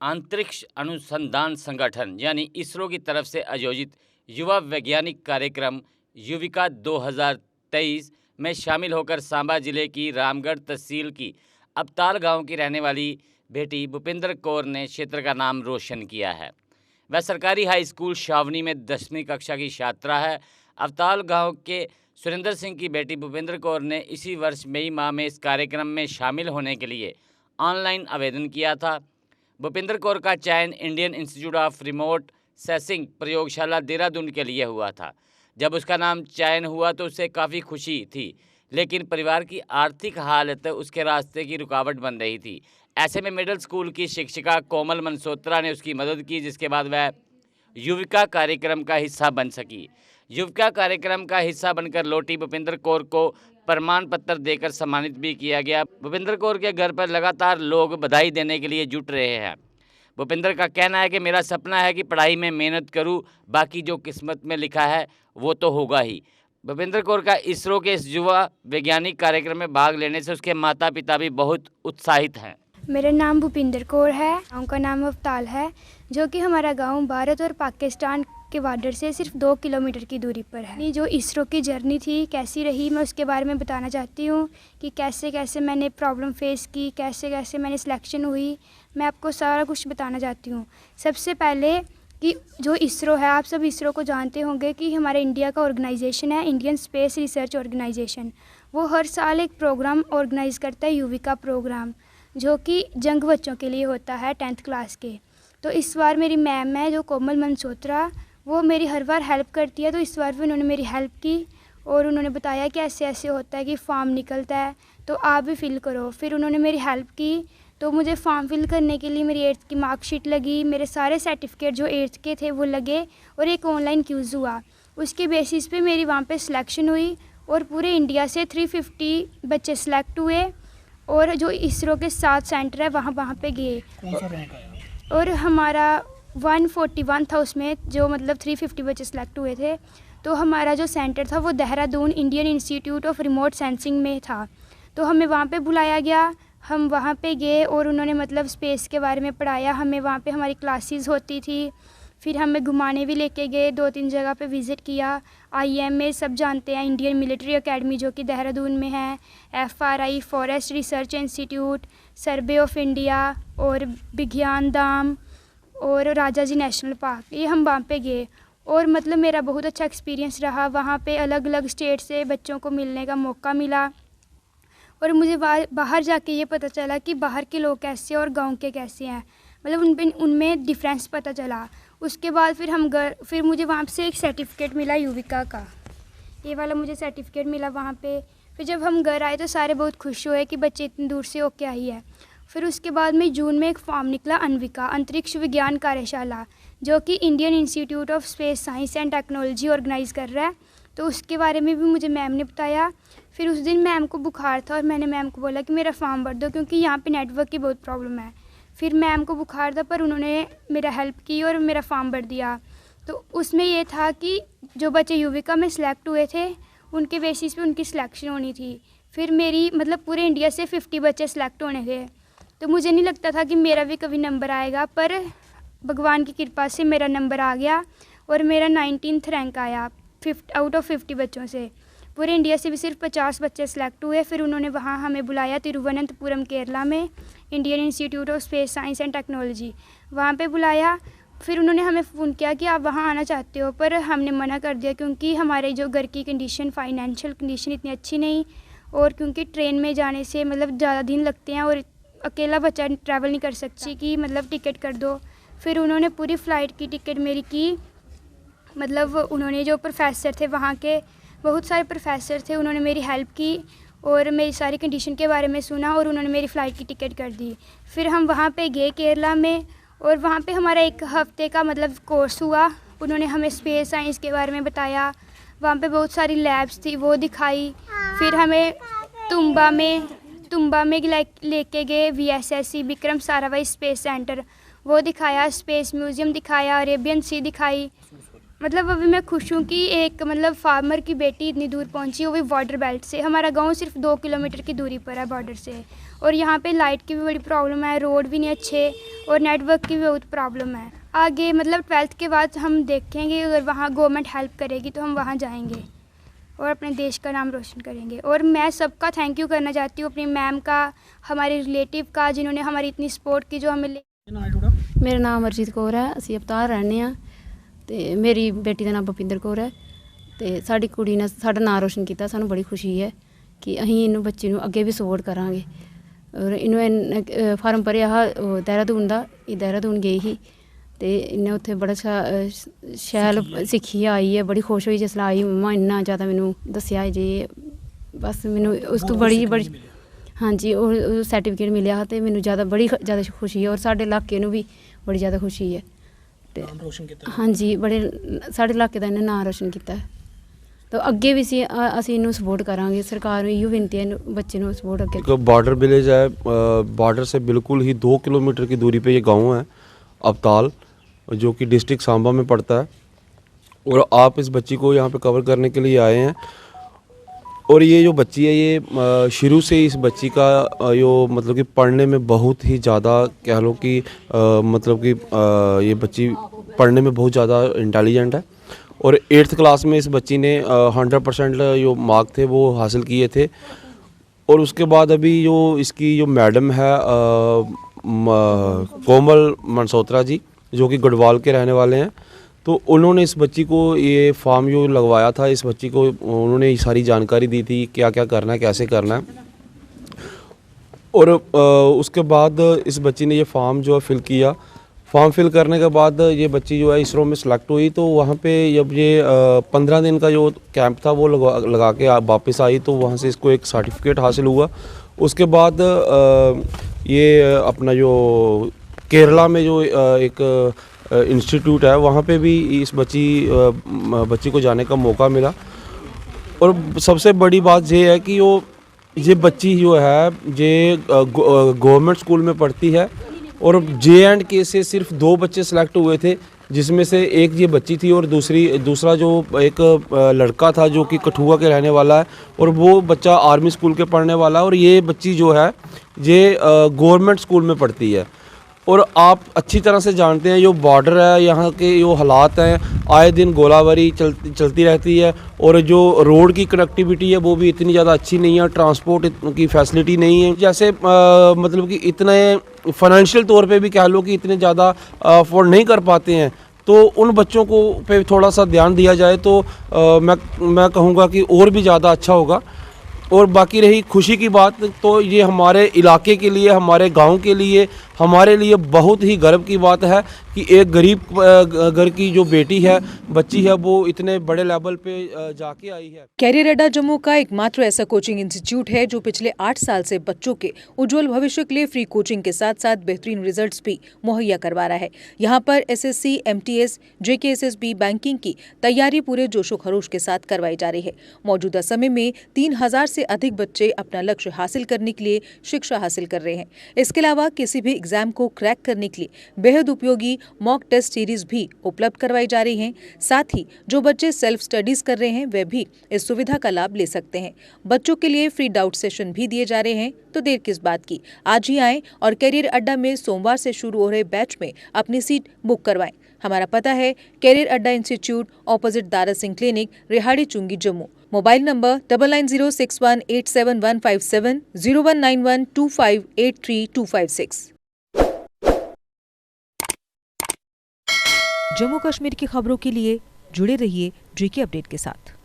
अंतरिक्ष अनुसंधान संगठन यानी इसरो की तरफ से आयोजित युवा वैज्ञानिक कार्यक्रम युविका 2023 में शामिल होकर सांबा जिले की रामगढ़ तहसील की अबताल गांव की रहने वाली बेटी भूपिंदर कौर ने क्षेत्र का नाम रोशन किया है। वह सरकारी हाई स्कूल शावनी में 10वीं कक्षा की छात्रा है। अबताल गांव के सुरेंद्र सिंह की बेटी भूपिंदर कौर ने इसी वर्ष मई माह में इस कार्यक्रम में शामिल होने के लिए ऑनलाइन आवेदन किया था। भूपिंदर कौर का चयन Indian institute of remote sensing प्रयोगशाला देहरादून के लिए हुआ था। जब उसका नाम चयन हुआ तो उसे काफ़ी खुशी थी, लेकिन परिवार की आर्थिक हालत उसके रास्ते की रुकावट बन रही थी। ऐसे में मिडिल स्कूल की शिक्षिका कोमल मनसोत्रा ने उसकी मदद की, जिसके बाद वह युविका कार्यक्रम का हिस्सा बन सकी। युविका कार्यक्रम का हिस्सा बनकर लौटी भूपिंदर कौर को प्रमाण पत्र देकर सम्मानित भी किया गया। भूपिंदर कौर के घर पर लगातार लोग बधाई देने के लिए जुट रहे हैं। भूपिंदर का कहना है कि मेरा सपना है कि पढ़ाई में मेहनत करूं, बाकी जो किस्मत में लिखा है वो तो होगा ही। भूपिंदर कौर का इसरो के इस युवा वैज्ञानिक कार्यक्रम में भाग लेने से उसके माता पिता भी बहुत उत्साहित हैं। मेरा नाम भूपिंदर कौर है, गाँव का नाम अबताल है, जो कि हमारा गांव भारत और पाकिस्तान के बॉर्डर से सिर्फ 2 किलोमीटर की दूरी पर है। जो इसरो की जर्नी थी कैसी रही, मैं उसके बारे में बताना चाहती हूँ कि कैसे कैसे मैंने प्रॉब्लम फेस की, कैसे कैसे मैंने सिलेक्शन हुई, मैं आपको सारा कुछ बताना चाहती हूँ। सबसे पहले कि जो इसरो है, आप सब इसरो को जानते होंगे कि हमारे इंडिया का ऑर्गेनाइजेशन है, इंडियन स्पेस रिसर्च ऑर्गेनाइजेशन। वो हर साल एक प्रोग्राम ऑर्गेनाइज़ करता है, युविका प्रोग्राम, जो कि जंग बच्चों के लिए होता है 10th क्लास के। तो इस बार मेरी मैम है जो कोमल मनसोत्रा, वो मेरी हर बार हेल्प करती है, तो इस बार भी उन्होंने मेरी हेल्प की और उन्होंने बताया कि ऐसे ऐसे होता है कि फॉर्म निकलता है तो आप भी फिल करो। फिर उन्होंने मेरी हेल्प की, तो मुझे फॉर्म फिल करने के लिए मेरी 8th की मार्कशीट लगी, मेरे सारे सर्टिफिकेट जो 8th के थे वो लगे और एक ऑनलाइन क्यूज़ हुआ। उसके बेसिस पे मेरी वहाँ पे सिलेक्शन हुई और पूरे इंडिया से 350 बच्चे सेलेक्ट हुए और जो इसरो के 7 सेंटर है वहाँ पे गए। कौन सा रैंक आया? और हमारा 141 था उसमें, जो मतलब 350 बच्चे सेलेक्ट हुए थे। तो हमारा जो सेंटर था वो Dehradun Indian institute of remote sensing में था। तो हमें वहाँ पे बुलाया गया, हम वहाँ पे गए और उन्होंने मतलब स्पेस के बारे में पढ़ाया हमें। वहाँ पे हमारी क्लासेस होती थी, फिर हमें घुमाने भी लेके गए, 2-3 जगह पे विज़िट किया। IMA सब जानते हैं, इंडियन मिलिट्री एकेडमी जो कि देहरादून में है, FRI forest research institute, survey of India और विज्ञान धाम और राजा जी नेशनल पार्क, ये हम वहाँ पे गए। और मतलब मेरा बहुत अच्छा एक्सपीरियंस रहा। वहाँ पे अलग अलग स्टेट से बच्चों को मिलने का मौका मिला और मुझे बाहर जाके ये पता चला कि बाहर के लोग कैसे और गांव के कैसे हैं, मतलब उनमें डिफरेंस पता चला। उसके बाद फिर मुझे वहाँ से एक सर्टिफिकेट मिला युविका का, ये वाला मुझे सर्टिफिकेट मिला वहाँ पे। फिर जब हम घर आए तो सारे बहुत खुश हुए कि बच्चे इतनी दूर से होके आई है। फिर उसके बाद में जून में एक फॉर्म निकला अन्विका अंतरिक्ष विज्ञान कार्यशाला, जो कि Indian institute of space science and technology organise कर रहा है। तो उसके बारे में भी मुझे मैम ने बताया। फिर उस दिन मैम को बुखार था और मैंने मैम को बोला कि मेरा फॉर्म भर दो, क्योंकि यहाँ पे नेटवर्क की बहुत प्रॉब्लम है। फिर मैम को बुखार था पर उन्होंने मेरा हेल्प की और मेरा फॉर्म भर दिया। तो उसमें ये था कि जो बच्चे युविका में सिलेक्ट हुए थे उनके बेसिस पे उनकी सिलेक्शन होनी थी। फिर मेरी मतलब पूरे इंडिया से 50 बच्चे सिलेक्ट होने थे। तो मुझे नहीं लगता था कि मेरा भी कभी नंबर आएगा, पर भगवान की कृपा से मेरा नंबर आ गया और मेरा 19th रैंक आया 50 ऑफ 50 बच्चों से। पूरे इंडिया से भी सिर्फ 50 बच्चे सेलेक्ट हुए। फिर उन्होंने वहाँ हमें बुलाया तिरुवनंतपुरम केरला में, Indian institute of space science and technology, वहाँ पे बुलाया। फिर उन्होंने हमें फ़ोन किया कि आप वहाँ आना चाहते हो, पर हमने मना कर दिया क्योंकि हमारे जो घर की कंडीशन, फाइनेंशियल कंडीशन इतनी अच्छी नहीं, और क्योंकि ट्रेन में जाने से मतलब ज़्यादा दिन लगते हैं और अकेला बच्चा ट्रैवल नहीं कर सकती कि मतलब टिकट कर दो। फिर उन्होंने पूरी फ़्लाइट की टिकट मेरी की, मतलब उन्होंने जो प्रोफेसर थे वहाँ के, बहुत सारे प्रोफेसर थे, उन्होंने मेरी हेल्प की और मेरी सारी कंडीशन के बारे में सुना और उन्होंने मेरी फ़्लाइट की टिकट कर दी। फिर हम वहाँ पे गए केरला में और वहाँ पे हमारा 1 हफ़्ते का मतलब कोर्स हुआ। उन्होंने हमें स्पेस साइंस के बारे में बताया, वहाँ पे बहुत सारी लैब्स थी वो दिखाई। फिर हमें तुम्बा में लेके गए VSSC Vikram Sarabhai space centre, वो दिखाया, स्पेस म्यूज़ियम दिखाया, अरेबियन सी दिखाई, मतलब अभी मैं खुश हूँ कि एक मतलब फार्मर की बेटी इतनी दूर पहुँची, वो भी बॉर्डर बेल्ट से। हमारा गांव सिर्फ 2 किलोमीटर की दूरी पर है बॉर्डर से, और यहाँ पे लाइट की भी बड़ी प्रॉब्लम है, रोड भी नहीं अच्छे, और नेटवर्क की भी बहुत प्रॉब्लम है। आगे मतलब 12th के बाद हम देखेंगे, अगर वहाँ गवर्नमेंट हेल्प करेगी तो हम वहाँ जाएंगे और अपने देश का नाम रोशन करेंगे। और मैं सबका थैंक यू करना चाहती हूँ, अपनी मैम का, हमारे रिलेटिव का, जिन्होंने हमारी इतनी सपोर्ट की, जो हमें। मेरा नाम अमरजीत कौर है, ਅਸੀਂ ਅਵਤਾਰ रहने ਆ ਤੇ ਮੇਰੀ ਬੇਟੀ ਦਾ ਨਾਮ ਭੁਪਿੰਦਰ ਕੌਰ ਹੈ ਤੇ ਸਾਡੀ ਕੁੜੀ ਨੇ ਸਾਡਾ ਨਾਮ ਰੋਸ਼ਨ ਕੀਤਾ। ਸਾਨੂੰ ਬੜੀ ਖੁਸ਼ੀ ਹੈ ਕਿ ਅਸੀਂ ਇਹਨੂੰ ਬੱਚੀ ਨੂੰ ਅੱਗੇ ਵੀ ਸਪੋਰਟ ਕਰਾਂਗੇ। ਔਰ ਇਹਨੂੰ ਫਾਰਮ ਭਰਿਆ ਦੇਹਰਾਦੂਨ ਦਾ, ਇਹ ਦੇਹਰਾਦੂਨ ਗਈ ਸੀ ਤੇ ਇਹਨੇ ਉੱਥੇ ਬੜਾ ਸ਼ੈਲ ਸਿੱਖੀ ਆਈ ਹੈ। ਬੜੀ ਖੁਸ਼ ਹੋਈ ਜਿਸ ਲਈ ਮੰਮਾ ਇੰਨਾ ਜ਼ਿਆਦਾ ਮੈਨੂੰ ਦੱਸਿਆ ਜੀ, ਬਸ ਮੈਨੂੰ ਉਸ ਤੋਂ ਬੜੀ ਹਾਂਜੀ ਉਹ ਸਰਟੀਫਿਕੇਟ ਮਿਲਿਆ ਤੇ ਮੈਨੂੰ ਬੜੀ ਜ਼ਿਆਦਾ ਖੁਸ਼ੀ ਹੈ। ਔਰ ਸਾਡੇ ਇਲਾਕੇ ਨੂੰ ਵੀ ਬੜੀ ਜ਼ਿਆਦਾ ਖੁਸ਼ੀ ਹੈ ਤੇ ਹਾਂਜੀ ਬੜੇ ਸਾਡੇ ਇਲਾਕੇ ਦਾ ਇਹਨੇ ਨਾਮ ਰੋਸ਼ਨ ਕੀਤਾ ਹੈ। ਤਾਂ ਅੱਗੇ ਵੀ ਅਸੀਂ ਇਹਨੂੰ ਸਪੋਰਟ ਕਰਾਂਗੇ। ਸਰਕਾਰ ਨੂੰ ਇਹੋ ਬੇਨਤੀ ਹੈ ਬੱਚੇ ਨੂੰ ਸਪੋर्ट ਅੱਗੇ। बॉर्डर विलेज है, बॉर्डर से बिल्कुल ही 2 किलोमीटर की दूरी पे ये गांव है अवताल, जो कि डिस्ट्रिक्ट सांबा में पड़ता है। और आप इस बच्ची को यहाँ पे कवर करने के लिए आए हैं। और ये जो बच्ची है, ये शुरू से ही इस बच्ची का यो मतलब कि पढ़ने में बहुत ही ज़्यादा कह लो कि मतलब कि ये बच्ची पढ़ने में बहुत ज़्यादा इंटेलिजेंट है। और 8th क्लास में इस बच्ची ने 100% जो मार्क थे वो हासिल किए थे। और उसके बाद अभी जो इसकी जो मैडम है कोमल मनसोत्रा जी, जो कि गढ़वाल के रहने वाले हैं, तो उन्होंने इस बच्ची को ये फॉर्म जो लगवाया था, इस बच्ची को उन्होंने ये सारी जानकारी दी थी क्या क्या करना है, कैसे करना है। और उसके बाद इस बच्ची ने ये फॉर्म जो है फिल किया। फॉर्म फिल करने के बाद ये बच्ची जो है इसरो में सिलेक्ट हुई। तो वहाँ पे जब ये 15 दिन का जो कैंप था वो लगा के वापस आई, तो वहाँ से इसको एक सर्टिफिकेट हासिल हुआ। उसके बाद ये अपना जो केरला में जो एक इंस्टीट्यूट है, वहाँ पे भी इस बच्ची को जाने का मौका मिला। और सबसे बड़ी बात ये है कि ये बच्ची जो है ये गवर्नमेंट स्कूल में पढ़ती है। और J&K से सिर्फ 2 बच्चे सेलेक्ट हुए थे, जिसमें से एक ये बच्ची थी और दूसरा जो एक लड़का था जो कि कठुआ के रहने वाला है, और वो बच्चा आर्मी स्कूल के पढ़ने वाला है। और ये बच्ची जो है ये गवर्नमेंट स्कूल में पढ़ती है। और आप अच्छी तरह से जानते हैं जो बॉर्डर है, यहाँ के जो हालात हैं, आए दिन गोलाबारी चलती रहती है। और जो रोड की कनेक्टिविटी है वो भी इतनी ज़्यादा अच्छी नहीं है, ट्रांसपोर्ट की फैसिलिटी नहीं है। जैसे मतलब कि इतने फाइनेंशियल तौर पे भी कह लो कि इतने ज़्यादा अफोर्ड नहीं कर पाते हैं। तो उन बच्चों को पे थोड़ा सा ध्यान दिया जाए तो मैं कहूँगा कि और भी ज़्यादा अच्छा होगा। और बाकी रही खुशी की बात, तो ये हमारे इलाके के लिए, हमारे गांव के लिए, हमारे लिए बहुत ही गर्व की बात है कि एक गरीब घर की जो बेटी है, बच्ची है, वो इतने बड़े लेवल पे जाके आई है। कैरियर अड्डा जम्मू का एकमात्र ऐसा कोचिंग इंस्टीट्यूट है जो पिछले 8 साल से बच्चों के उज्जवल भविष्य के लिए फ्री कोचिंग के साथ साथ बेहतरीन रिजल्ट्स भी मुहैया करवा रहा है। यहाँ पर SSC, MTS, JKSSB, बैंकिंग की तैयारी पूरे जोशो खरोश के साथ करवाई जा रही है। मौजूदा समय में 3000 से अधिक बच्चे अपना लक्ष्य हासिल करने के लिए शिक्षा हासिल कर रहे हैं। इसके अलावा किसी भी एग्जाम को क्रैक करने के लिए बेहद उपयोगी मॉक टेस्ट सीरीज भी उपलब्ध करवाई जा रही हैं। साथ ही जो बच्चे सेल्फ स्टडीज कर रहे हैं वे भी इस सुविधा का लाभ ले सकते हैं। बच्चों के लिए फ्री डाउट सेशन भी दिए जा रहे हैं, तो देर किस बात की, आज ही आएं और कैरियर अड्डा में सोमवार से शुरू हो रहे बैच में अपनी सीट बुक करवाएं। हमारा पता है career Adda institute, opposite Dara Singh clinic, Rehari Chungi, Jammu. Mobile number 9906187157, 01912583 Jammu Kashmir की खबरों के लिए जुड़े रहिए JK अपडेट के साथ।